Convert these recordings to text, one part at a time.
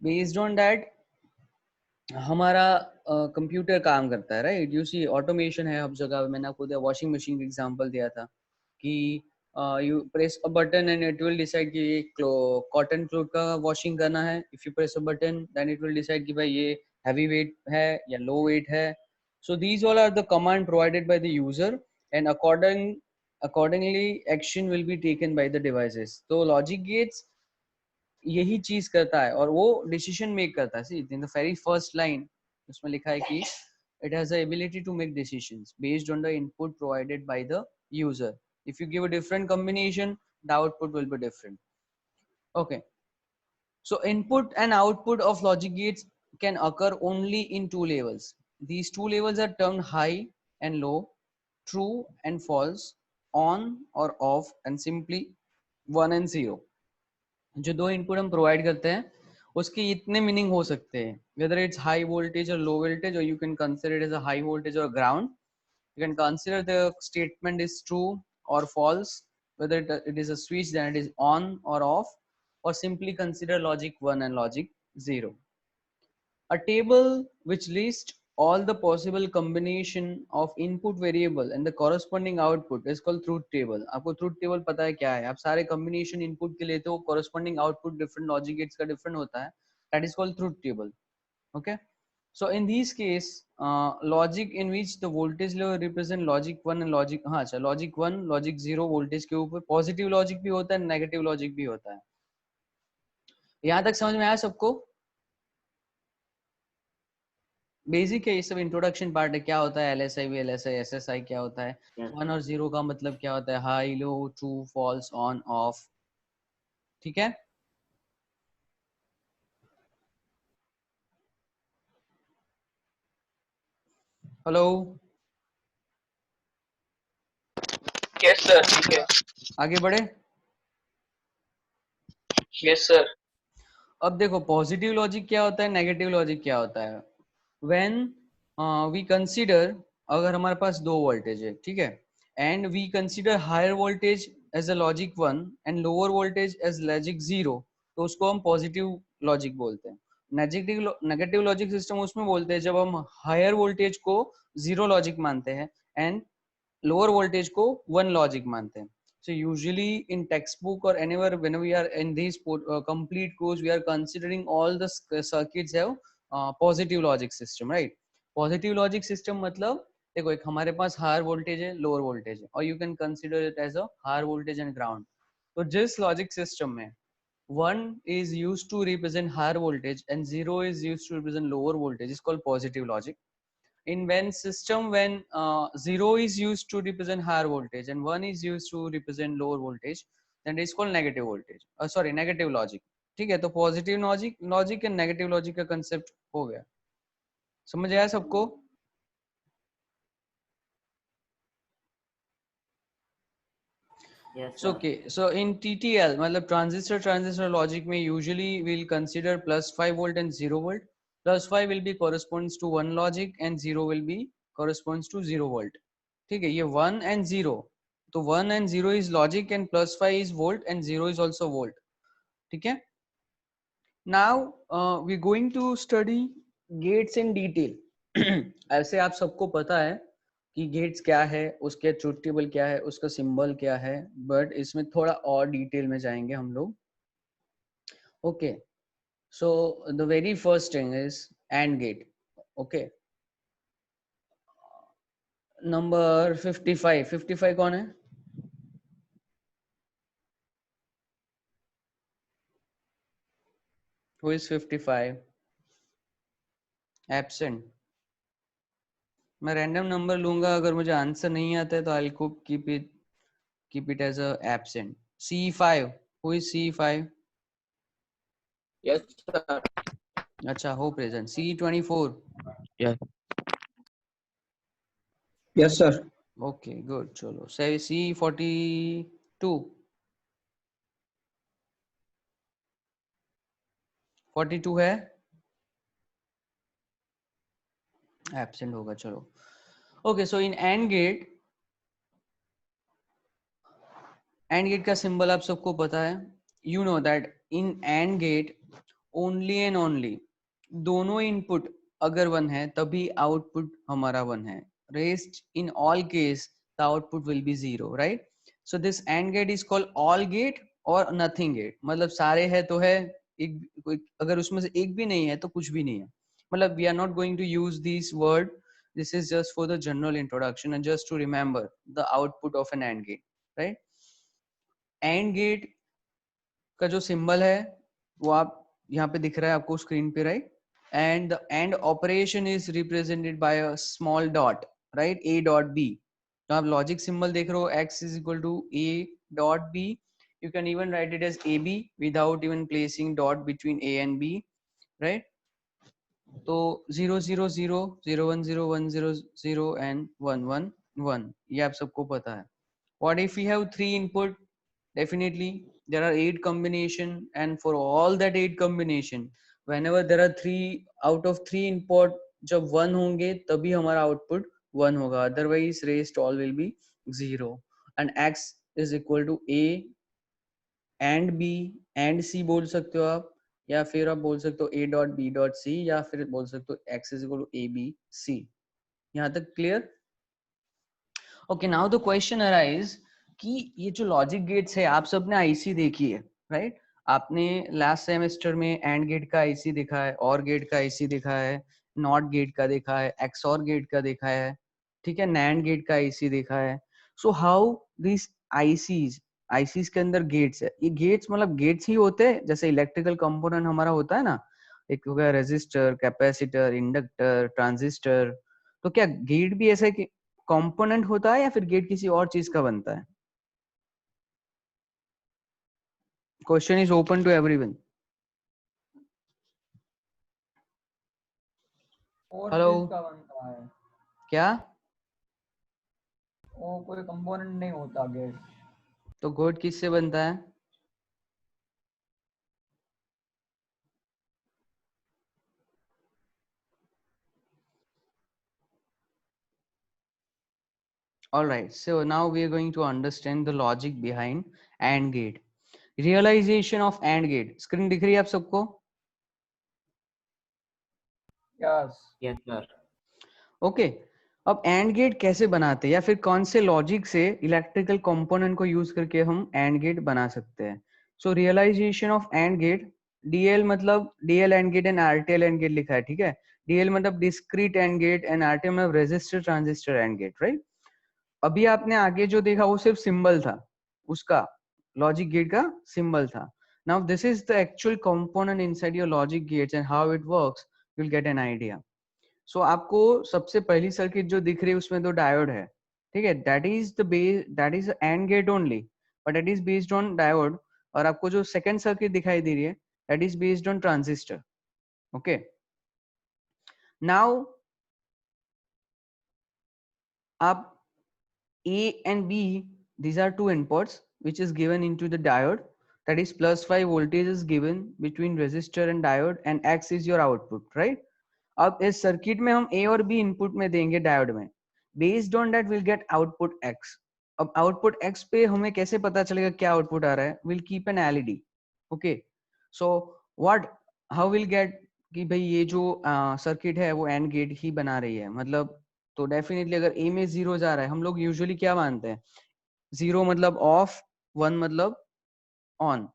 Based on that हमारा computer काम करता है, राइट? यू सी ऑटोमेशन है हर जगह। मैंने आपको दिया वॉशिंग मशीन का एग्जांपल दिया था कि you press a button and it will decide कि ये कॉटन क्लोथ का वॉशिंग करना है। If you press a button then it will decide कि भाई ये हैवी वेट है या लो वेट है। So these all are the command provided by the user and accordingly action will be taken by the devices. तो logic gates यही चीज करता है और वो डिसीजन मेक करता है। See in the very first line उसमें लिखा है कि it has the ability to make decisions based on the input provided by the user. If you give a different combination, the output will be different. Okay, so input and output of logic gates can occur only in two levels. These two levels are termed high and low, true and false, on or off, and simply 1 and 0. जो दो input हम provide करते हैं उसके इतने meaning हो सकते हैं, वेदर इट्स हाई वोल्टेज और लो वोल्टेज, और you can consider it as a high voltage और ground. You can consider the statement is true or false, whether it is a switch then it is on or off, or simply consider logic 1 and logic 0. A table which lists all the possible combination of input variable and the corresponding output is called truth table. आपको truth table पता है क्या है? आप सारे combination input के लेते हो, corresponding output different logic gates का different होता है. That is called truth table. Okay. So in these case, logic in which the voltage level represent logic 1 and logic, हाँ अच्छा, logic 1 logic 0 voltage के ऊपर positive logic भी होता है, negative logic भी होता है. यहाँ तक समझ में आया सबको? बेसिक है ये सब, इंट्रोडक्शन पार्ट है. क्या होता है LSI VLSI SSI क्या होता है, Yes. 1 और 0 का मतलब क्या होता है, high low true falls on off. ठीक है. हेलो. यस सर, ठीक है. आगे बढ़े. Yes sir. अब देखो पॉजिटिव लॉजिक क्या होता है, नेगेटिव लॉजिक क्या होता है. व्हेन वी कंसीडर, अगर हमारे पास दो वोल्टेज है, ठीक है, and we consider higher voltage as a logic 1 and lower voltage as logic 0, तो उसको हम पॉजिटिव लॉजिक बोलते हैं. नेगेटिव लॉजिक सिस्टम उसमें बोलते हैं जब हम हायर वोल्टेज को 0 लॉजिक मानते हैं एंड लोअर वोल्टेज को 1 लॉजिक मानते हैं. So usually in textbook or anywhere when we are in these complete course we are considering all the circuits have positive logic system, right? Positive logic system मतलब देखो एक हमारे पास higher voltage है, lower voltage है, और you can consider it as a higher voltage and ground. तो जिस लॉजिक सिस्टम में 1 is used to represent higher voltage and 0 is used to represent lower voltage is called positive logic. In when system when 0 is used to represent higher voltage and 1 is used to represent lower voltage, then it is called negative voltage, sorry negative logic. ठीक है. तो positive logic and negative logic का concept हो गया. समझ आया सबको? Yes, So sir. okay, so in TTL मतलब transistor logic में usually we'll consider plus 5 volt and 0 volt. Plus 5 will be corresponds to 1 logic and 0 will be corresponds to 0 volt. ठीक है. ये 1 and 0, तो 1 and 0 is logic and plus 5 is volt and 0 is also volt. ठीक है. Now we're going to study gates in detail. ऐसे आप सबको पता है कि गेट्स क्या है, उसके ट्रुथ टेबल क्या है, उसका सिंबल क्या है, बट इसमें थोड़ा और डिटेल में जाएंगे हम लोग. Okay, so the very first thing is and gate. Okay, number 55 कौन है? Who is 55? एब्सेंट. मैं रैंडम नंबर लूंगा, अगर मुझे आंसर नहीं आता है तो I will keep it as a absent. C5, who is C5? Yes sir. अच्छा, हो present. C24. Yes. Yes, sir. Okay good. चलो say C42. 42 है, एब्सेंट होगा. चलो okay. So in and gate का सिंबल आप सबको पता है. You know that in and gate only and only दोनों इनपुट अगर 1 है तभी आउटपुट हमारा 1 है. Rest in all case the output will be 0, right? So this and gate is called all gate और नथिंग गेट. मतलब सारे है तो है, एक कोई अगर उसमें से एक भी नहीं है तो कुछ भी नहीं है. मतलब we are not going to use this word. This is just for the general introduction and just to remember the output of an AND gate, right? AND gate का जो सिंबल है वो आप यहाँ पे दिख रहा है आपको स्क्रीन पे, right? And the end operation is represented by a small dot, right? A dot B. तो आप लॉजिक सिंबल देख रहे हो x is equal to A dot B. You can even write it as AB without even placing dot between A and B, right? तो 0 0 0 0 1 0 1 0 0 and 1 1 1 ये आप सबको पता है. What if we have 3 input? Definitely there are 8 combination, and for all that 8 combination whenever there are 3 out of 3 input जब 1 होंगे तभी हमारा output 1 होगा, otherwise rest all will be 0. And x is equal to A and B and C बोल सकते हो आप, या फिर आप बोल सकते हो A dot B dot C, या फिर बोल सकते हो X is equal to A B C. यहाँ तक clear? Okay, now the question arise कि ये जो लॉजिक गेट्स है आप सबने आईसी देखी है, राइट? आपने लास्ट सेमेस्टर में एंड गेट का आईसी देखा है, और गेट का आईसी देखा है, नॉट गेट का देखा है, एक्सऑर गेट का देखा है, ठीक है, नैंड गेट का आईसी देखा है. सो हाउ दिस आईसीज के अंदर गेट्स है. ये गेट्स मतलब गेट्स ही होते हैं जैसे इलेक्ट्रिकल कंपोनेंट हमारा होता है ना, एक हो गया रेजिस्टर, कैपेसिटर, इंडक्टर, ट्रांजिस्टर. तो क्या गेट भी ऐसा है कंपोनेंट होता है या फिर गेट किसी और चीज का बनता है? Question is open to everyone. और हेलो, चीज का बनता है, क्या? वो कोई कंपोनेंट नहीं होता गेट. तो गेट किससे बनता है? All right, so now we are going to understand the logic behind AND gate. Realization of AND gate. Screen दिख रही है आप सबको? यस. Yes, sir. ओके. अब एंड गेट कैसे बनाते हैं या फिर कौन से लॉजिक से इलेक्ट्रिकल कंपोनेंट को यूज करके हम एंड गेट बना सकते हैं? So realization of and gate. DL मतलब DL and gate and RTL and gate लिखा है, ठीक है? डीएल मतलब discrete and gate and RTL मतलब resistor transistor and gate, right? अभी आपने आगे जो देखा वो सिर्फ सिंबल था, उसका लॉजिक गेट का सिंबल था. Now this is the actual component inside your logic gates and how it works. You will get an idea. So आपको सबसे पहली सर्किट जो दिख रही है उसमें दो डायोड है, ठीक है? That is the base, that is and gate only, but it is based on diode. और आपको जो सेकंड सर्किट दिखाई दे रही है that is based on transistor. Okay, now आप A and B, these are two inputs which is given into the diode, that is +5 voltage is given between resistor and diode and X is your output, right? अब इस circuit में हम A और B input में देंगे diode में. Based on that will get output X. अब output X पे हमें कैसे पता चलेगा क्या आउटपुट आ रहा है? Will keep an LED. Okay, so what, how will get कि भाई ये जो सर्किट है वो एंड गेट ही बना रही है, मतलब तो डेफिनेटली अगर ए में 0 जा रहा है, हम लोग यूजुअली क्या मानते हैं? 0 मतलब ऑफ, 1 मतलब ऑन.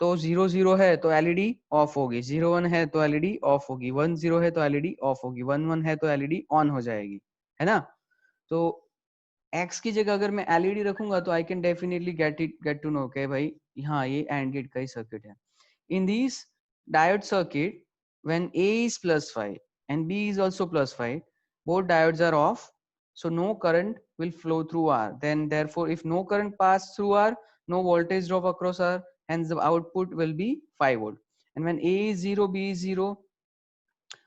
तो 0 0 है तो एलईडी ऑफ होगी, 0 1 है तो एलईडी ऑफ होगी, 1 0 है तो एलईडी ऑफ होगी, 1 1 है तो एलईडी ऑन हो जाएगी, है ना? तो एक्स की जगह अगर मैं एलईडी रखूंगा तो I can definitely get to know के भाई हाँ ये एंड गेट का ही सर्किट है. In this diode circuit, when A is +5 and B is also +5, both diodes are off, so no current will flow through R. Then therefore, if no current pass through R, no voltage drop across R, hence the output will be 5 volt. And when A is 0, B is 0,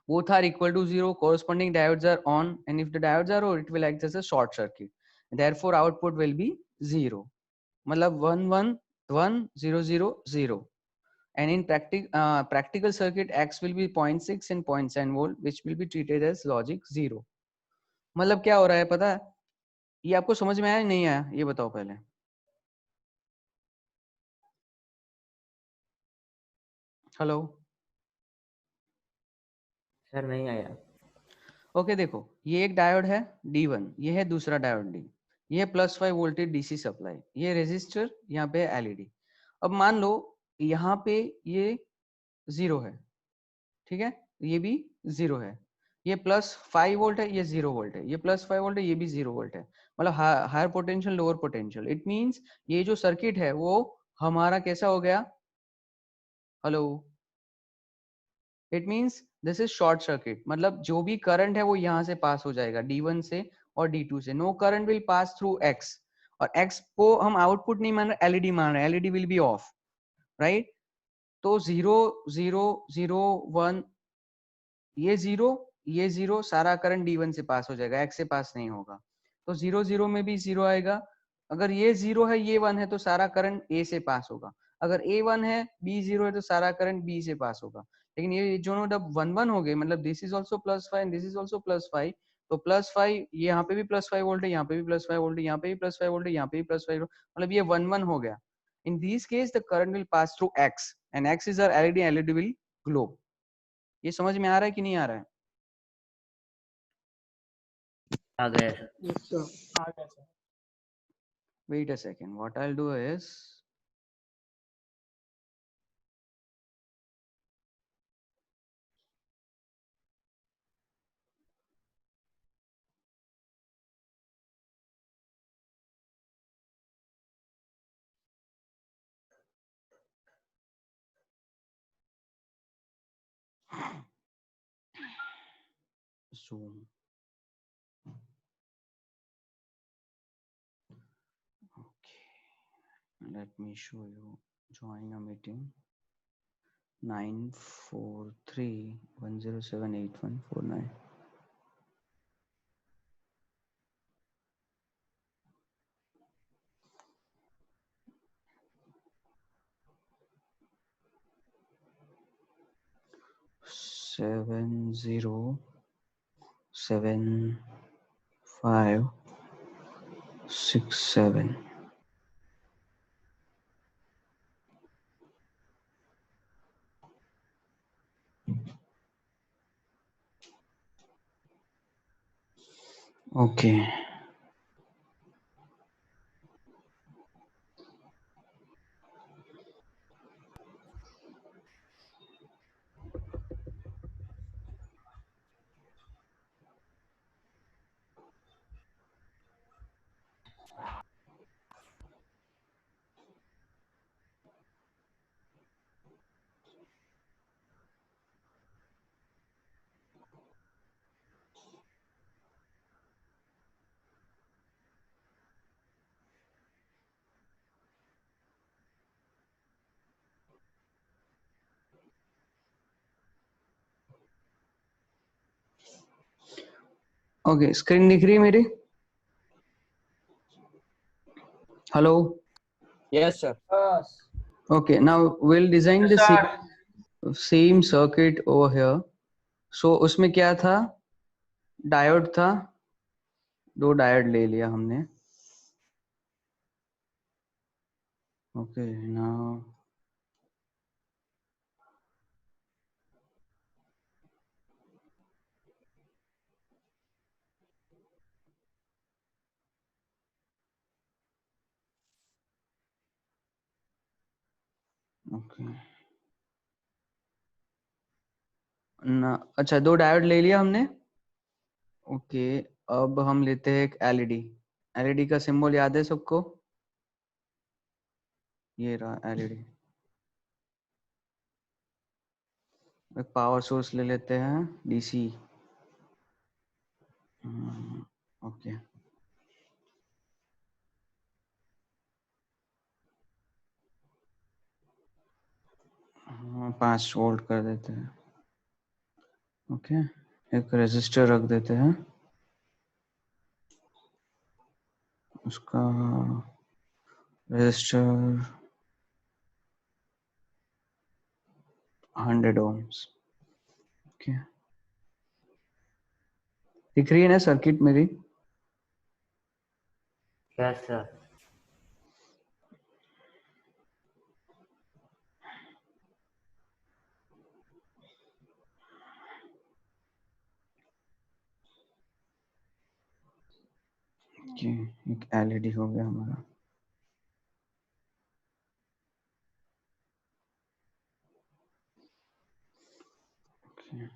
both are equal to 0, corresponding diodes are on, and if the diodes are on, it will act as a short circuit. Therefore, output will be 0. मतलब 1 1 1 0 0 0. And in practical circuit X will be 0.6 and 0.7 volt which will be treated as logic 0. मतलब क्या हो रहा है पता है? ये आपको समझ में आया नहीं आया ये बताओ पहले. हेलो, सर नहीं आया। ओके देखो, ये एक डायोड है D1, ये है दूसरा डायोड D, ये +5 वोल्टेज डीसी सप्लाई, ये रेजिस्टर, यहाँ पे एलईडी। अब मान लो यहाँ पे ये 0 है, ठीक है, ये भी 0 है, ये +5 वोल्ट है, ये 0 वोल्ट है, ये +5 वोल्ट है, ये भी 0 वोल्ट है, मतलब higher potential lower potential. It means ये जो सर्किट है वो हमारा कैसा हो गया, hello, it means this is short circuit, मतलब जो भी करंट है वो यहाँ से पास हो जाएगा D1 से और D2 से, no current will pass through X, और X को हम आउटपुट नहीं मान रहे, एलईडी मान रहे हैं, LED will be of, right. तो 0 0 0 1, ये जीरो सारा करंट D1 से पास हो जाएगा, X से पास नहीं होगा, तो 0 0 में भी 0 आएगा। अगर ये 0 है, ये 1 है, तो सारा करंट A से पास होगा। अगर A 1 है, B 0 है, तो सारा करंट B से पास होगा। लेकिन ये जो जब 1 1 हो गए, मतलब this is also +5, this is also +5, तो +5, यहाँ पे भी +5 वोल्ट है, यहाँ पे भी +5 वोल्ट है, यहाँ पे भी +5 वोल्ट है, यहाँ पे भी +5 वोल्ट, मतलब ये 1 1 हो गया। In this case the current will pass through X and X is our LED, LED will glow. ये समझ में आ रहा है कि नहीं आ रहा है? आ गया सर। Yes, sir. आ गया sir. Wait a second. What I'll do is, Zoom. Okay. Let me show you. Join a meeting. 943107849. Seven zero 7 5 6 7. Okay. Okay. Screen दिख रही है मेरी? Hello. Yes sir. Yes. Okay. Now we'll design the same circuit over here. So उसमें क्या था? Diode था, 2 diode ले लिया हमने। Okay, now okay. ना अच्छा, 2 डायोड ले लिया हमने। ओके, अब हम लेते हैं एक एलईडी। एलईडी का सिंबल याद है सबको? ये रहा एलईडी। एक पावर सोर्स ले लेते हैं डीसी। ओके, 5 वोल्ट कर देते हैं। ओके, एक रेजिस्टर रख देते हैं, उसका रेजिस्टर 100 ohms। ओके, दिख रही है ना सर्किट मेरी? Yes sir. ओके, एक एलईडी हो गया हमारा। ओके,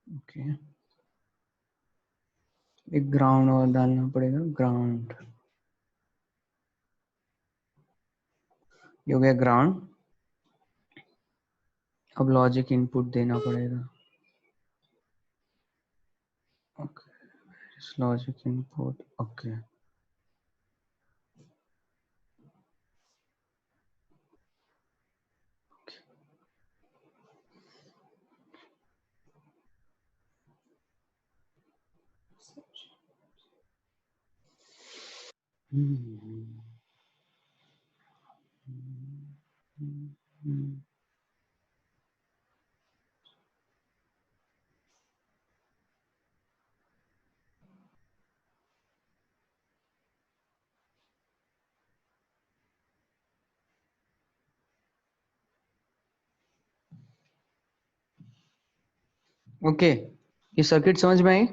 ओके, एक ग्राउंड और डालना पड़ेगा, ग्राउंड। ये हो गया ग्राउंड। अब लॉजिक इनपुट देना पड़ेगा। Okay, logic input. Okay, okay, ये सर्किट समझ में आई?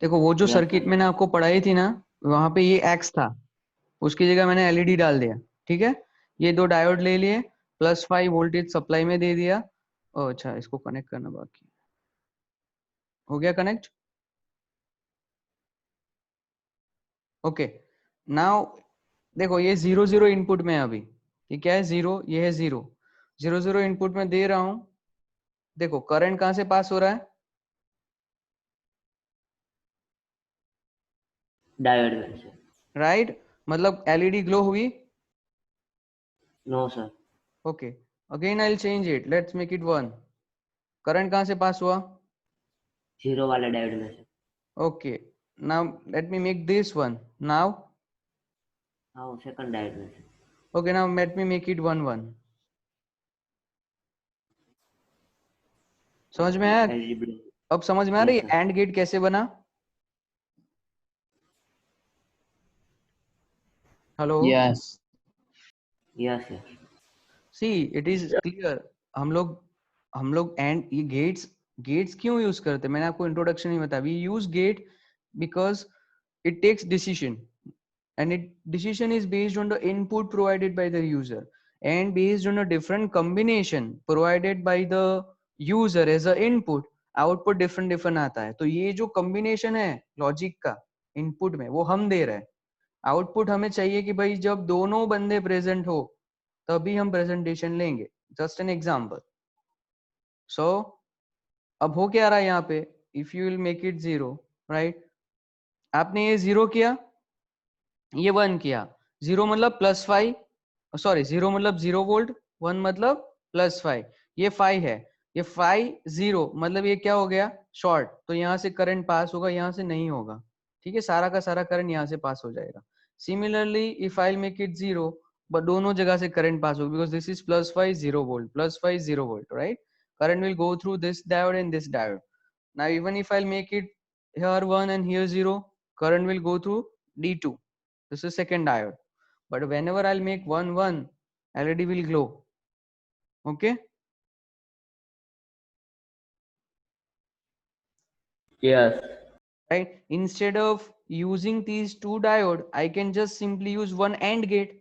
देखो वो जो यस सर्किट सर। मैंने आपको पढ़ाई थी ना, वहां पे ये एक्स था, उसकी जगह मैंने एलईडी डाल दिया। ठीक है, ये दो डायोड ले लिए, +5 वोल्टेज सप्लाई में दे दिया। ओ अच्छा, इसको कनेक्ट करना बाकी हो गया। कनेक्ट। ओके, नाउ देखो ये 0 0 इनपुट में है अभी। ये क्या है? 0, ये है 0 0 0 इनपुट में दे रहा हूं। देखो करंट कहां से पास हो रहा है? डायोड में से। राइट, मतलब एलईडी ग्लो हुई। No sir. Okay, again I will change it, let's make it 1। Current कहां से पास हुआ? 0 वाले डायोड में से। Okay, now let me make this one now. हाँ, सेकंड डायोड में से। Okay, now let me make it 1 1। समझ में आया? एलईडी। अब समझ में आ रही यस है सर। एंड गेट कैसे बना? Hello, yes. Yes yes. See it is clear. हम लोग एंड ये गेट्स गेट्स क्यों यूज करते हैं? मैंने आपको इंट्रोडक्शन ही बताया। We use gate because it takes decision, and it decision is based on the input provided by the user and based on a different combination provided by the user as a input, output different different आता है। तो ये जो combination है logic का input में, वो हम दे रहे हैं। आउटपुट हमें चाहिए कि भाई जब दोनों बंदे प्रेजेंट हो तभी हम प्रेजेंटेशन लेंगे। Just an example. सो अब हो क्या रहा है यहाँ पे? If you will make it 0, right, आपने ये 0 किया, ये 1 किया। 0 मतलब +5, सॉरी 0 मतलब 0 वोल्ट, 1 मतलब +5। ये 5 है, ये 5 0 मतलब ये क्या हो गया? शॉर्ट। तो यहाँ से करंट पास होगा, यहाँ से नहीं होगा। ठीक है, सारा का सारा करंट यहाँ से पास हो जाएगा। Similarly if I make it 0, but दोनों जगह से करंट पास होगा, because this is +5 0 volt, +5 0 volt, right. Current will go through this diode and this diode. Now even if I make it here 1 and here 0, current will go through D2. This is second diode. But whenever I'll make 1 1, LED will glow. Okay, yes. right, instead of using these two diode I can just simply use one AND gate.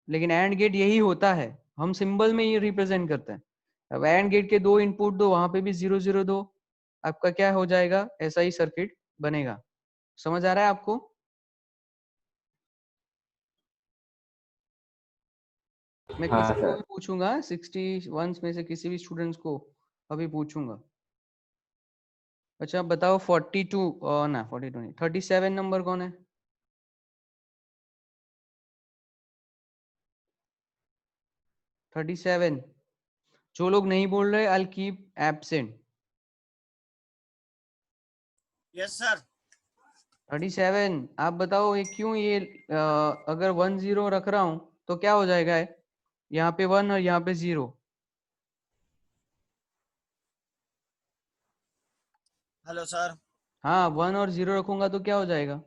लेकिन AND gate यही होता है, हम symbol में ये represent करते हैं। अब AND gate के दो इनपुट दो, वहां पे भी 0 0 दो, आपका क्या हो जाएगा? ऐसा ही सर्किट बनेगा। समझ आ रहा है आपको? मैं हाँ किसी को भी सर। पूछूंगा 61 में से किसी भी स्टूडेंट्स को अभी पूछूंगा। अच्छा बताओ 42 ना 42 नहीं, 37 नंबर कौन है? 37। जो लोग नहीं बोल रहे I keep absent. Yes sir. 37। आप बताओ ये क्यों, ये अगर 10 रख रहा हूँ तो क्या हो जाएगा, है यहाँ पे 1 और यहाँ पे 0। Hello sir. हाँ 1 और 0 रखूंगा तो क्या हो जाएगा?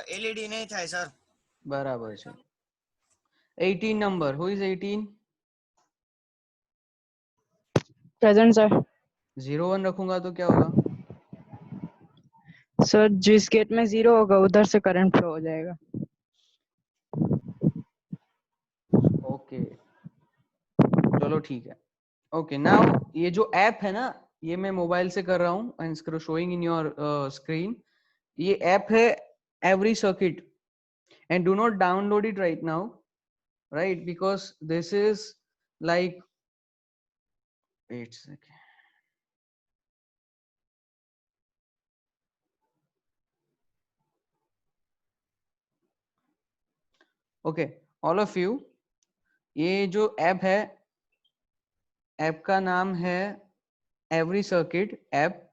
एलईडी नहीं था सर। बराबर છે। 18 number, who is 18? Present sir. 01 रखूंगा तो क्या होगा? सर जिस गेट में 0 होगा उधर से करंट फ्लो हो जाएगा। ओके चलो ठीक है। ओके नाउ ये जो ऐप है ना, ये मैं मोबाइल से कर रहा हूँ and showing in your screen. ये ऐप है every circuit and do not download it right now, right? Because this is like, wait a second. Okay, all of you, ये जो ऐप है, ऐप का नाम है every circuit app,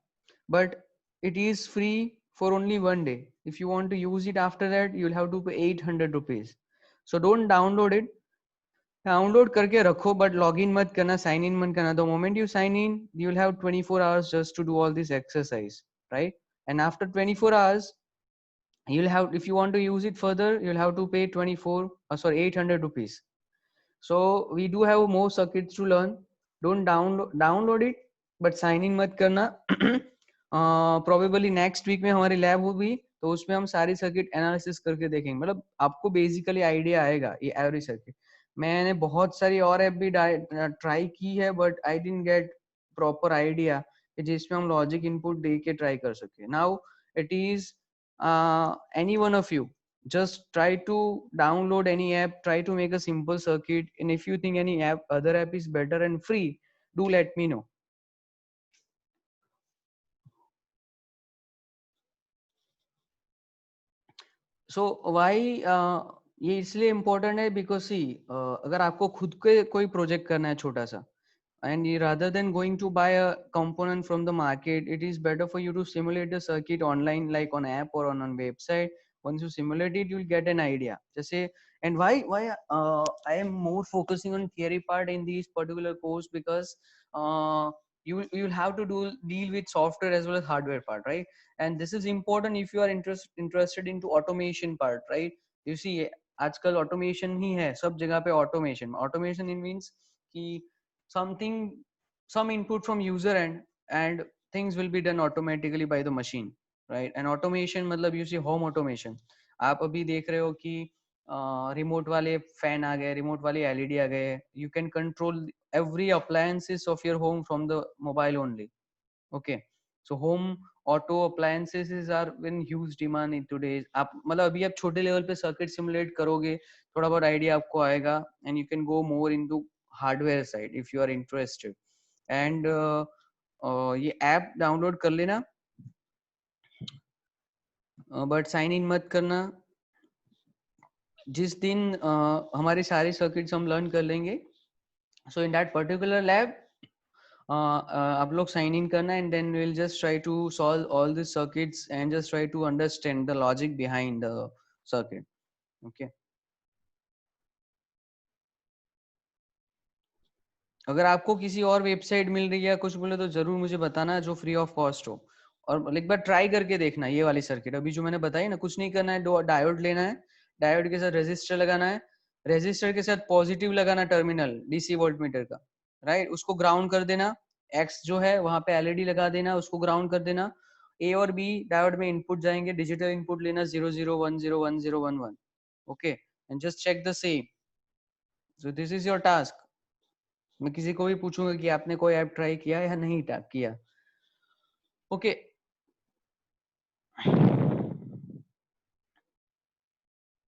but it is free for only 1 day. If you want to use it after that, you'll have to pay 800 rupees. So don't download it. Download करके रखो but log in मत करना, sign in मत करना। The moment you sign in you will have 24 hours just to do all this exercise, right? And after 24 hours you'll have, if you want to use it further, you'll have to pay 800 rupees. So we do have more circuits to learn. Don't download it but sign in मत करना। Probably next week में हमारी lab होगी तो उसमें हम सारी circuit analysis करके देखेंगे, मतलब आपको बेसिकली आइडिया आएगा ये एवरी सर्किट। मैंने बहुत सारी और ऐप भी ट्राई की है but I didn't get proper idea जिसमें हम लॉजिक इनपुट दे के ट्राई कर सके। Now it is any one of you, just try to download any app, try to make a simple circuit, and if you think any other app is better and free, do let me know. So why ये इसलिए important है because सी अगर आपको खुद के कोई project करना है छोटा सा, and rather than going to buy a component from the market, it is better for you to simulate the circuit online, like on app or on website. Once you simulate it, you'll get an idea. Just say, and why I am more focusing on theory part in these particular course because you'll have to deal with software as well as hardware part, right? And this is important if you are interested into automation part, right? You see आजकल automation ही है सब जगह पे। automation it means कि something, some input from user end and things will be done automatically by the machine, right? And automation मतलब you see home automation, आप अभी देख रहे हो कि रिमोट वाले फैन आ गए, रिमोट वाले एलईडी आ गए। You can control every appliances of your home from the mobile only. Okay so home auto appliances are in huge demand in today's. आप मतलब अभी आप छोटे लेवल पे सर्किट सिमुलेट करोगे, थोड़ा बहुत आइडिया आपको आएगा and you can go more into hardware side if you are interested. And ये ऐप डाउनलोड कर लेना बट साइन इन मत करना। जिस दिन हमारी सारी सर्किट्स हम लर्न कर लेंगे, so in that particular lab आप लोग साइन इन करना and then will just try to solve all this circuits and just try to understand the logic behind the circuit. Okay अगर आपको किसी और वेबसाइट मिल रही है कुछ बोले तो जरूर मुझे बताना जो फ्री ऑफ कॉस्ट हो, और एक बार ट्राई करके देखना ये वाली सर्किट अभी जो मैंने बताई ना। कुछ नहीं करना है, डायोड लेना है, डायोड के साथ रेजिस्टर लगाना है, रेजिस्टर के साथ पॉजिटिव लगाना टर्मिनल डीसी वोल्टमीटर का, राइट? उसको ग्राउंड कर देना, एक्स जो है वहां पे एलईडी लगा देना, उसको ग्राउंड कर देना। ए और बी डायोड में इनपुट जाएंगे, डिजिटल इनपुट लेना 00101011। Okay and just check the same. So this is your task. मैं किसी को भी पूछूंगा कि आपने कोई ऐप ट्राई किया या नहीं किया। Okay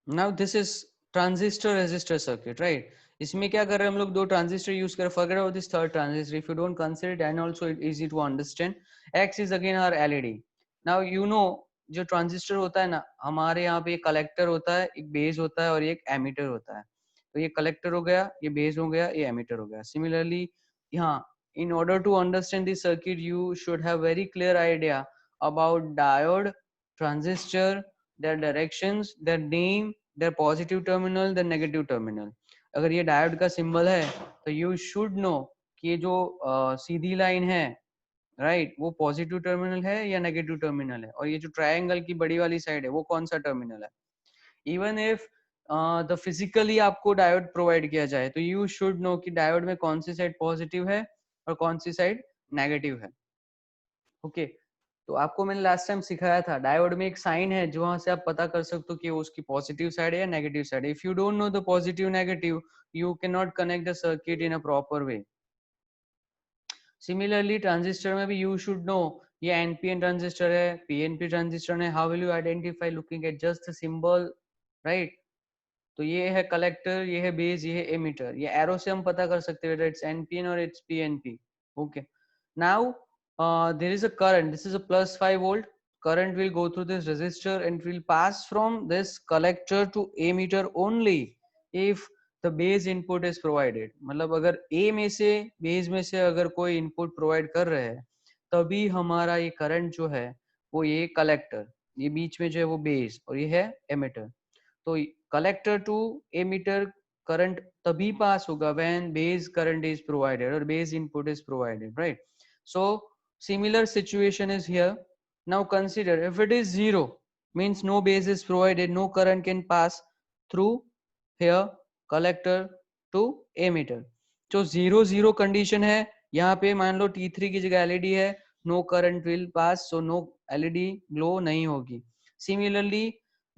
now this is transistor resistor circuit, right? इसमें क्या कर रहे हैं हम लोग, दो ट्रांजिस्टर यूज कर, forget about this third transistor if you don't consider it and also it easy to understand. X is again our LED. Now you know जो ट्रांजिस्टर होता है ना, हमारे यहाँ पे एक कलेक्टर होता है, एक बेस होता है और एक एमीटर होता है। तो ये कलेक्टर हो गया, ये बेस हो गया, ये एमीटर हो गया। सिमिलरली हाँ, in order to understand the circuit you should have very clear idea about diode, transistor, their directions, their name, their positive terminal, their negative terminal. अगर ये डायोड का सिंबल है तो you should know कि ये जो सीधी line है right वो पॉजिटिव टर्मिनल है या नेगेटिव टर्मिनल है, और ये जो ट्रायंगल की बड़ी वाली साइड है वो कौन सा टर्मिनल है. इवन इफ द फिजिकली आपको डायोड प्रोवाइड किया जाए तो यू शुड नो कि डायोड में कौन सी साइड पॉजिटिव है और कौन सी साइड नेगेटिव है. ओके तो आपको मैंने लास्ट टाइम सिखाया था डायोड में एक साइन है जो वहां से आप पता कर सकते हो कि वो उसकी पॉजिटिव साइड है या नेगेटिव साइड है. If you don't know the positive negative you can not connect the circuit in a proper way. Similarly transistor में भी यू शुड नो ये एनपीएन ट्रांजिस्टर है, पीएनपी ट्रांजिस्टर है. How will you identify looking at just the symbol right. तो ये है collector, ये है बेस, ये है एमिटर. ये एरो से हम पता कर सकते हैं इट्स एनपीएन और it's PNP. Okay now there is a current, this is a plus 5 volt current will go through this resistor and will pass from this collector to emitter only if the base input is provided. मतलब अगर A में से base में से अगर कोई input provide कर रहे हैं तभी हमारा ये current जो है वो ये collector, ये बीच में जो है वो base और ये है emitter. तो collector to emitter current तभी pass होगा when base current is provided or base input is provided, right? So similar situation is here. Now consider if it is 0 means no base is provided, no current can pass through here collector to emitter. जो 0 condition है यहाँ पे मान लो T3 की जगह LED है, no current will pass, so no LED glow नहीं होगी. Similarly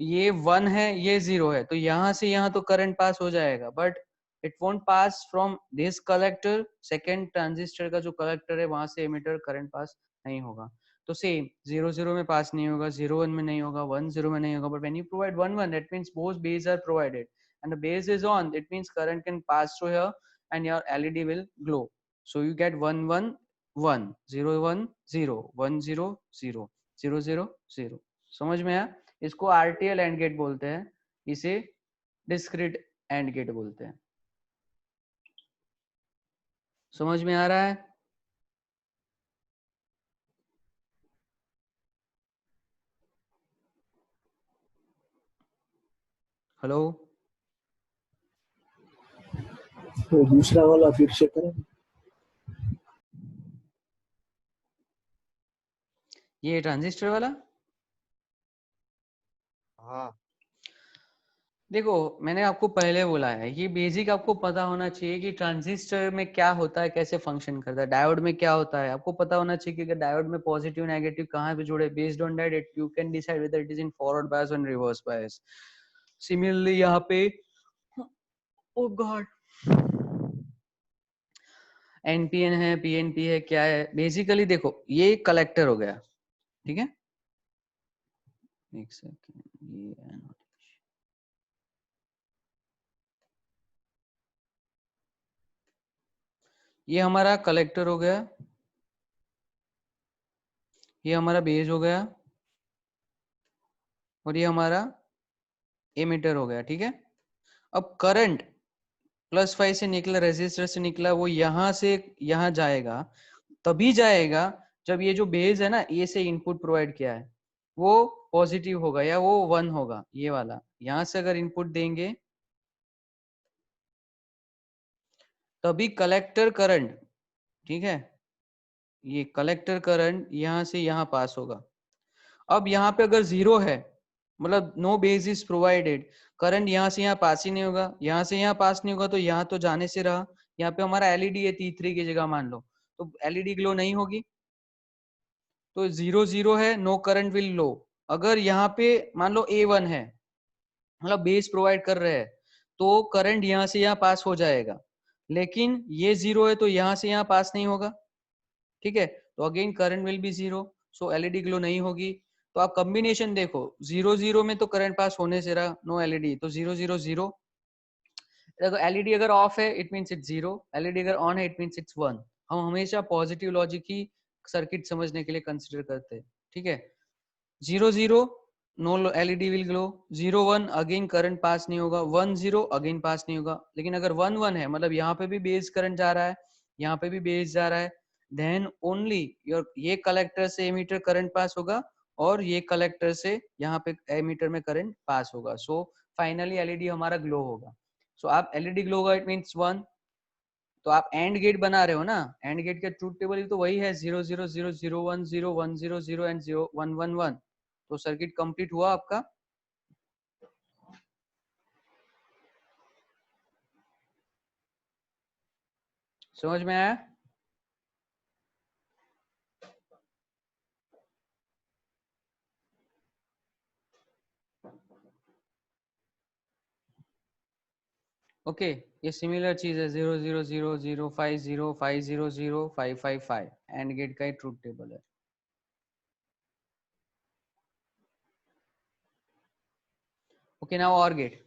ये 1 है ये 0 है तो यहाँ से यहाँ तो करंट पास हो जाएगा but it won't pass from this collector, second transistor का जो collector है वहां से emitter current pass नहीं होगा. तो same 0 में pass नहीं होगा, 0 1 में नहीं होगा, 1 0 में नहीं होगा. But when you provide 1 1 that means both base are provided and the base is on, it means current can pass through here and your LED will glow. So you get 1 1 1 0 1 0 1 0 0 0 0 0. समझ में आया? इसको RTL AND गेट बोलते हैं, इसे discrete AND gate बोलते हैं. समझ में आ रहा है? हेलो तो दूसरा वाला फिर से करें. ये ट्रांजिस्टर वाला. हाँ देखो मैंने आपको पहले बोला है ये बेसिक आपको पता होना चाहिए कि ट्रांजिस्टर में क्या होता है, कैसे फंक्शन करता है. डायोड में क्या होता है आपको पता होना चाहिए कि डायोड में पॉजिटिव नेगेटिव कहाँ पे जुड़े. Based on that it you can decide whether it is in forward bias और रिवर्स बायस. सिमिलरली यहाँ पे ओ गॉड एनपीएन है, पीएनपी है, क्या है बेसिकली. देखो ये कलेक्टर हो गया, ठीक है. एक सेकंड ये ये हमारा कलेक्टर हो गया, ये हमारा बेस हो गया और ये हमारा एमिटर हो गया, ठीक है. अब करंट +5 से निकला, रेजिस्टर से निकला, वो यहां से यहां जाएगा, तभी जाएगा जब ये जो बेस है ना ए से इनपुट प्रोवाइड किया है वो पॉजिटिव होगा या वो 1 होगा. ये वाला यहां से अगर इनपुट देंगे तभी कलेक्टर करंट, ठीक है, ये कलेक्टर करंट यहां से यहां पास होगा. अब यहाँ पे अगर 0 है मतलब no base is provided, current यहाँ से यहाँ पास ही नहीं होगा, यहाँ से यहाँ पास नहीं होगा तो यहाँ तो जाने से रहा. यहाँ पे हमारा एलईडी है T3 की जगह मान लो, तो एलईडी ग्लो नहीं होगी. तो 0 0 है, नो करंट विल लो. अगर यहाँ पे मान लो A1 है मतलब बेस प्रोवाइड कर रहे हैं तो करंट यहाँ से यहाँ पास हो जाएगा, लेकिन ये 0 है तो यहाँ से यहाँ पास नहीं होगा, ठीक है. तो again current will be 0, so LED glow नहीं होगी. तो आप कॉम्बिनेशन देखो 0 0 में तो करंट पास होने से रहा, नो एलईडी, तो 0 0 0. एलईडी अगर ऑफ है इट मींस इट्स 0, एलईडी अगर ऑन है इट मींस इट्स 1. हम हमेशा पॉजिटिव लॉजिक ही सर्किट समझने के लिए कंसीडर करते हैं, ठीक है. 0 0 no LED will glow, 0 1 again current pass नहीं होगा, 1 0 अगेन पास नहीं होगा. लेकिन अगर 1 1 है मतलब यहाँ पे भी बेस करंट जा रहा है, यहाँ पे भी बेस जा रहा है, देन ओनली योर ये कलेक्टर से एमीटर करंट पास होगा और ये कलेक्टर से यहाँ पे एमीटर में करंट पास होगा. सो फाइनली एलईडी हमारा ग्लो होगा. सो आप एलईडी ग्लो होगा, इट मीन्स 1. तो आप एंड गेट बना रहे हो ना, एंड गेट का ट्रूथ टेबल तो वही है 0 0 0 0 1 0 1 0 0 एंड 0 1 1 1. तो सर्किट कंप्लीट हुआ आपका. समझ में आया? ओके ये सिमिलर चीज है 0 0 0 0 5 0 5 0 0 5 5 5 एंड गेट का ही ट्रूथ टेबल है. ओके नाउ और गेट.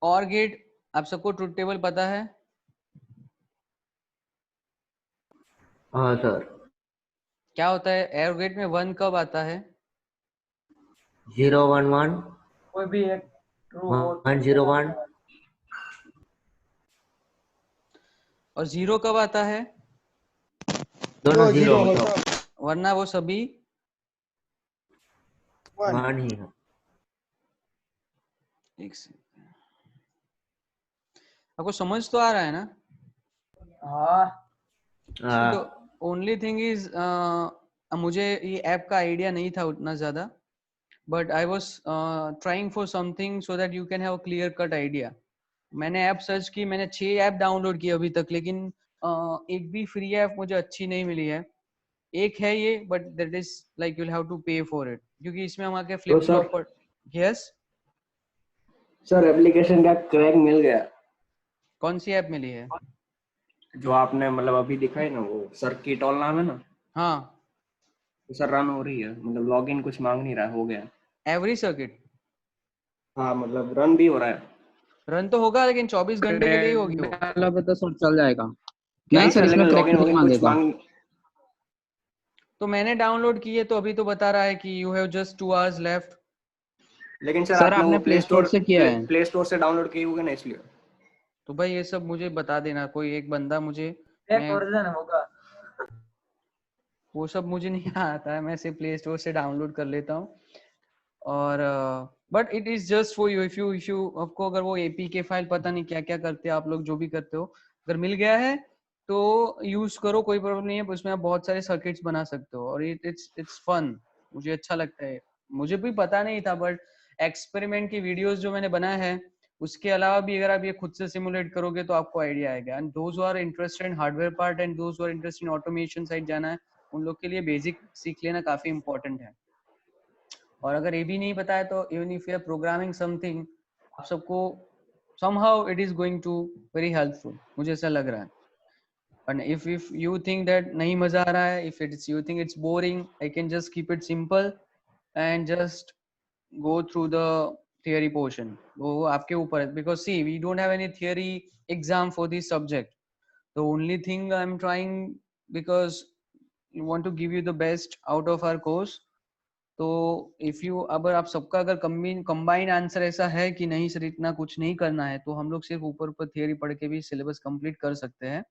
और गेट आप सबको ट्रूथ टेबल पता है? हाँ सर. क्या होता है एयर गेट में 1 कब आता है? 0 1 1 कोई भी एक ट्रू हो 1 0 1 और 0 कब आता है? दोनों जीरो होता है. वरना वो सभी 1 ही है. एक सेकंड, आपको समझ तो आ रहा है ना? हाँ हाँ. तो ओनली थिंग इज मुझे ये ऐप का आइडिया नहीं था उतना ज्यादा, but I was trying for something so that you can have clear cut idea. मैंने ऐप सर्च की, मैंने 6 ऐप डाउनलोड की अभी तक, लेकिन एक भी फ्री ऐप मुझे अच्छी नहीं मिली है. एक है ये, but that is like you will have to pay for it, क्योंकि इसमें हम आके फ्लिप सर फ्लॉप पर. यस, सर एप्लीकेशन का क्रैक मिल गया. कौन सी ऐप मिली है? जो आपने मतलब अभी दिखाई ना, वो सर्किट ऑल नाम है ना, हाँ, तो सर रन हो रही है, मतलब लॉगिन कुछ मांग नहीं रहा है, हो गया. एवरी सर्किट हाँ मतलब रन भी हो रहा है. रन तो होगा, लेकिन 24 घंटे के लिए ही होगी वो. वाला पे तो सर चल जाएगा. क्या? नहीं सर, इसमें लेकिन क्रैक लॉगिन नहीं वॉगिन कुछ मांगेगा. मांग. तो मैंने डाउनलोड की है, तो अभी तो बता रहा है कि you have just 2 hours left. लेकिन सर सर आपने आपने वो प्ले स्टोर से किया है. प्ले स्टोर से डाउनलोड किए होगे ना, इसलिए. तो भाई ये सब मुझे बता देना, कोई एक बंदा मुझे. एक मैं वर्जन होगा. वो सब मुझे नहीं आता है, मैं सिर्फ प्ले स्टोर से डाउनलोड कर लेता हूँ. और but it is just for you, if you आपको अगर वो एपीके फाइल पता नहीं क्या क्या करते हो आप लोग, जो भी करते हो, अगर मिल गया है तो यूज करो, कोई प्रॉब्लम नहीं है. उसमें आप बहुत सारे सर्किट्स बना सकते हो और इट्स फन. मुझे अच्छा लगता है. मुझे भी पता नहीं था, बट एक्सपेरिमेंट की वीडियोस जो मैंने बनाए हैं, उसके अलावा भी अगर आप ये खुद से सिमुलेट करोगे तो आपको आइडिया आएगा. And those who are interested in hardware part and those who are interested in automation side जाना है, उन लोग के लिए बेसिक सीख लेना काफी इंपॉर्टेंट है. और अगर ये भी नहीं पता है तो even if you R programming something, आप सबको somehow it is going to very helpful, मुझे ऐसा लग रहा है. and if you think that नहीं मजा आ रहा है, if it's you think it's boring, I can just keep it simple and just go through the theory portion. वो आपके ऊपर है, because see we don't have any theory exam for this subject. The only thing I'm trying, because we want to give you the best out of our course. तो if you अगर आप सबका अगर combine answer ऐसा है कि नहीं sir इतना कुछ नहीं करना है, तो हम लोग सिर्फ ऊपर ऊपर थियरी पढ़ के भी सिलेबस कंप्लीट कर सकते हैं.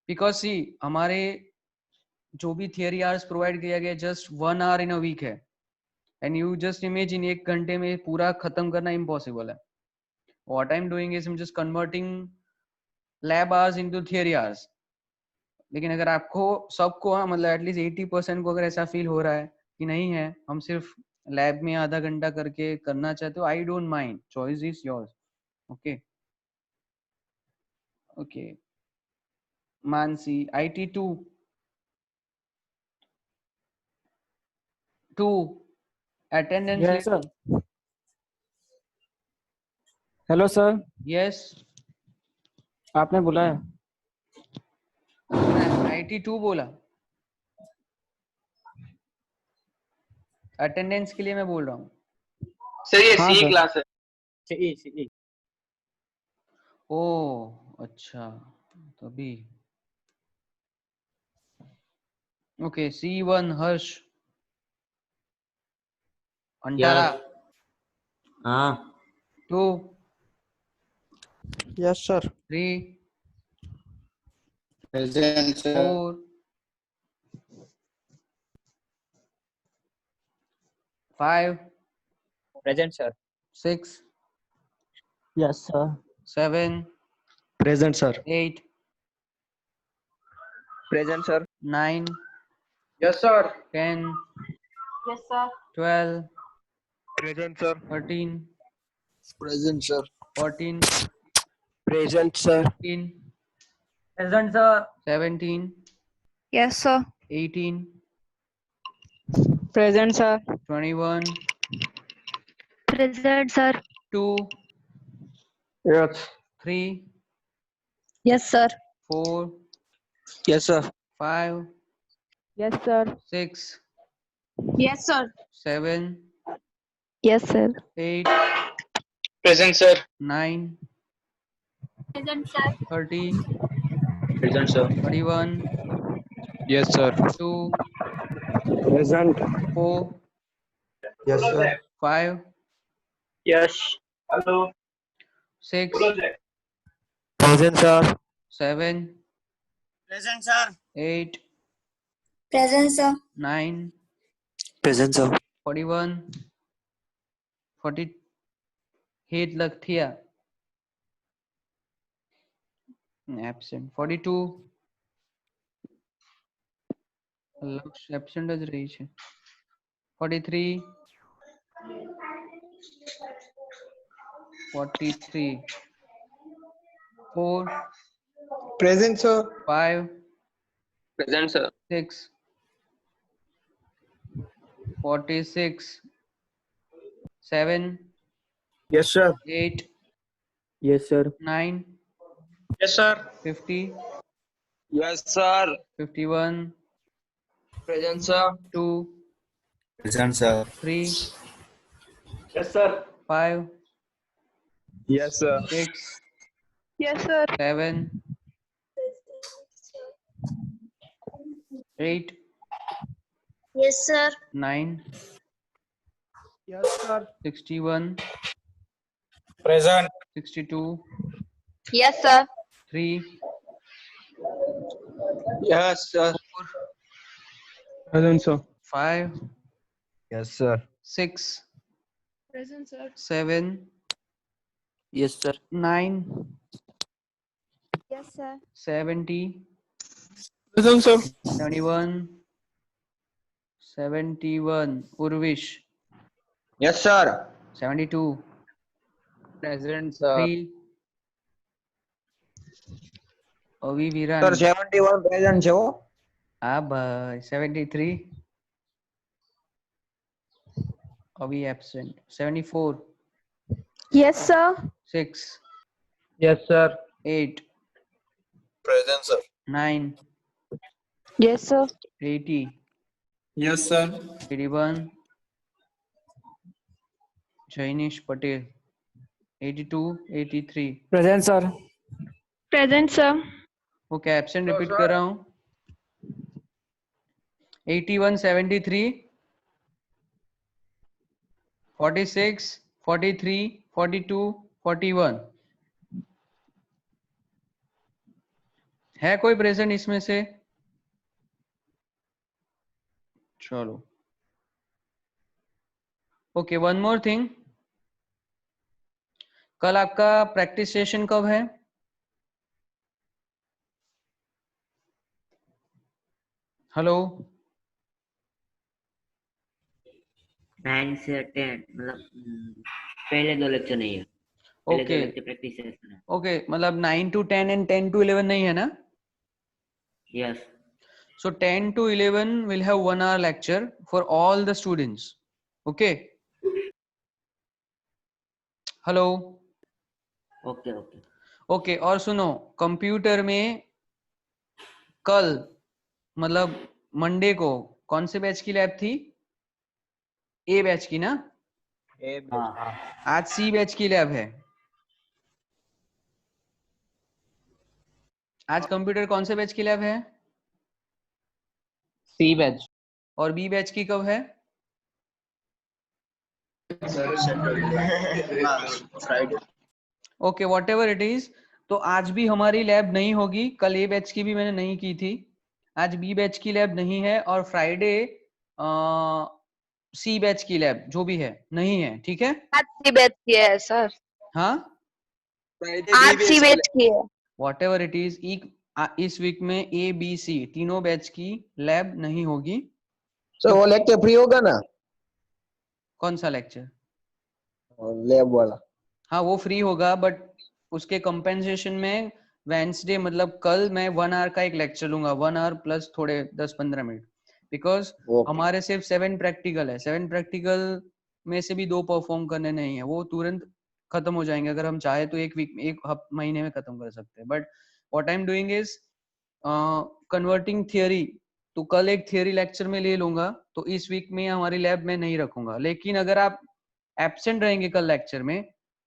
बिकॉज सी हमारे जो भी थियरी आवर्स प्रोवाइड किया गया just 1 hour in a week है. एंड यू जस्ट इमेजिन 1 घंटे में पूरा खत्म करना इम्पॉसिबल है. What I am doing is I am just converting lab hours into theory hours. लेकिन अगर आपको सबको मतलब एटलीस्ट 80% को अगर ऐसा फील हो रहा है कि नहीं है, हम सिर्फ लैब में आधा घंटा करके करना चाहते हो, I don't mind, choice is yours. Okay okay. Mansi IT 2 attendance ले. Yes sir. Hello sir, yes, आपने बुलाया. IT 2 बोला. अटेंडेंस के लिए मैं बोल रहा हूँ. सर ये हाँ सी सर. क्लास है. सी. ओ अच्छा, तभी. ओके C1 हर्ष. अंटारा Yes. हाँ 2 Yes, sir. 3 Present, sir. 4 5 Present, sir. 6 Yes, sir. 7 Present, sir. 8 Present, sir. 9 Yes, sir. 10 Yes, sir. 12 Present, sir. 13 Present, sir. 14 Present, sir. 15 Present, sir. 17 Yes, sir. 18 Present, sir. 21 Present, sir. 2 Yes. 3 Yes, sir. 4 Yes, sir. 5 Yes, sir. 6 Yes, sir. 7 Yes, sir. 8 Present, sir. 9 Present, sir. 30 Present, sir. 31 Yes, sir. 2 Present. 4 Yes, sir. 5 Yes. Hello. 6 Present, sir. 7 Present, sir. 8 Present, sir. 9 Present, sir. 41 48 લખથિયા absent 42 લક્ષ absent જ રહી છે 43 43 4 Present, sir. 5 Present, sir. 6 46 7 Yes, sir. 8 Yes, sir. 9 Yes, sir. 50 Yes, sir. 51 Present, sir. 2 Present, sir. 3 Yes, sir. 5 Yes, sir. 6 Yes, sir. 7 8 Yes, sir. 9 Yes, sir. 61 Present. 62 Yes, sir. 3 Yes, sir. 4 Present, sir. 5 Yes, sir. 6 Present, sir. 7 Yes, sir. 9 Yes, sir. 70 Present, sir. 71 71 Urvish Yes, sir. 72 Present, sir. 3 Avi Viran 71 present છે હો. ah bhai 73 Avi absent 74 Yes, sir. 6 Yes, sir. 8 Present, sir. 9 Yes, sir. 80 Yes, sir. 81 Jainish Patel 82 83 Present, sir. Present, sir. Okay absent repeat कर रहा हूँ 81 73 46 43 42 41 है कोई present इसमें से चलो ओके वन मोर थिंग कल आपका प्रैक्टिस सेशन कब है हेलो 9 से 10 मतलब पहले 2 लेक्चर नहीं है पहले 2 ओके लेक्चर प्रैक्टिस सेशन है ओके मतलब 9 to 10 एंड 10 to 11 नहीं है ना yes So 10 to 11 will have 1 hour lecture for all the students. Okay. Hello. Okay okay Okay. और सुनो कंप्यूटर में कल मतलब मंडे को कौन से बैच की लैब थी ए बैच की ना हाँ आज सी बैच की लैब है आज कंप्यूटर कौन से बैच की लैब है C batch. और बी बैच की कब है Friday okay what ever it is. तो आज भी हमारी लैब नहीं होगी, कल ए बैच की भी मैंने नहीं की थी, आज बी बैच की लैब नहीं है, और फ्राइडे सी बैच की लैब जो भी है नहीं है, ठीक है। आज सी बैच की है सर, हाँ आज सी बैच की है। वॉट एवर इट इज, इस वीक में ए बी सी तीनों बैच की लैब नहीं होगी। सर वो लेक्चर फ्री होगा ना, कौन सा लेक्चर? लैब वाला? हाँ वो फ्री होगा, बट उसके कंपेंसेशन में वेंसडे मतलब कल मैं 1 आवर का एक लेक्चर लूंगा, 1 आवर प्लस थोड़े 10-15 मिनट, बिकॉज हमारे सिर्फ 7 प्रैक्टिकल है, 7 प्रैक्टिकल में से भी 2 परफॉर्म करने नहीं है, वो तुरंत खत्म हो जाएंगे। अगर हम चाहे तो एक वीक एक महीने में खत्म कर सकते हैं, but what I am doing is converting theory. तो कल एक थियरी लेक्चर में ले लूंगा, तो इस वीक में हमारी लैब में नहीं रखूंगा। लेकिन अगर आप एब्सेंट रहेंगे कल लेक्चर में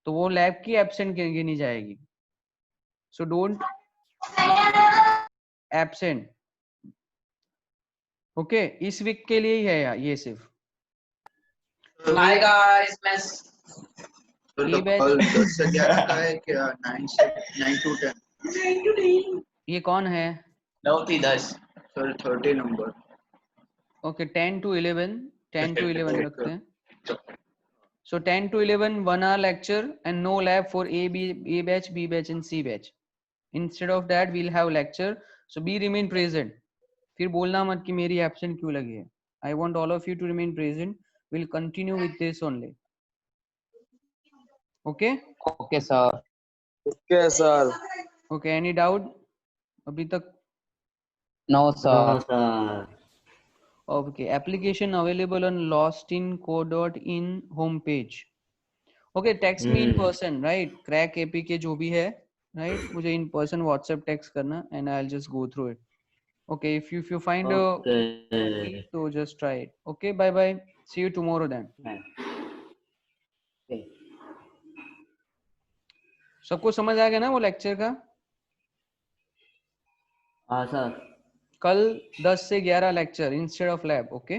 तो वो लैब की एब्सेंट गिनी जाएगी, सो डोंट एब्सेंट। ओके इस वीक के लिए ही है ये सिर्फ। हाय गाइस मैं ये बैच कल 10 से 11 का है क्या? 9 to 10 ये कौन है? 9 to 10 sir 30 number. Okay 10 to 11 रखते हैं। So 10 to 11 1 hour lecture and no lab for A batch, B batch and C batch. Instead of that we'll have lecture. So be remain present. फिर बोलना मत कि मेरी absent क्यों लगी है। I want all of you to remain present. We'll continue with this only. Okay? Okay, sir. Okay sir. Okay. Any doubt? अभी तक? No, No, sir. sir. Okay. Application available on lostinco.in homepage. Okay. Text me in person, right? Crack APK जो भी है, right? मुझे in person WhatsApp text करना and I'll just go through it. Okay, if you find Okay. so just try it. Okay, bye bye. See you tomorrow then. Right. Okay. सबको समझ आ गया ना वो लेक्चर का? हाँ सर। कल 10 से 11 lecture instead of lab. Okay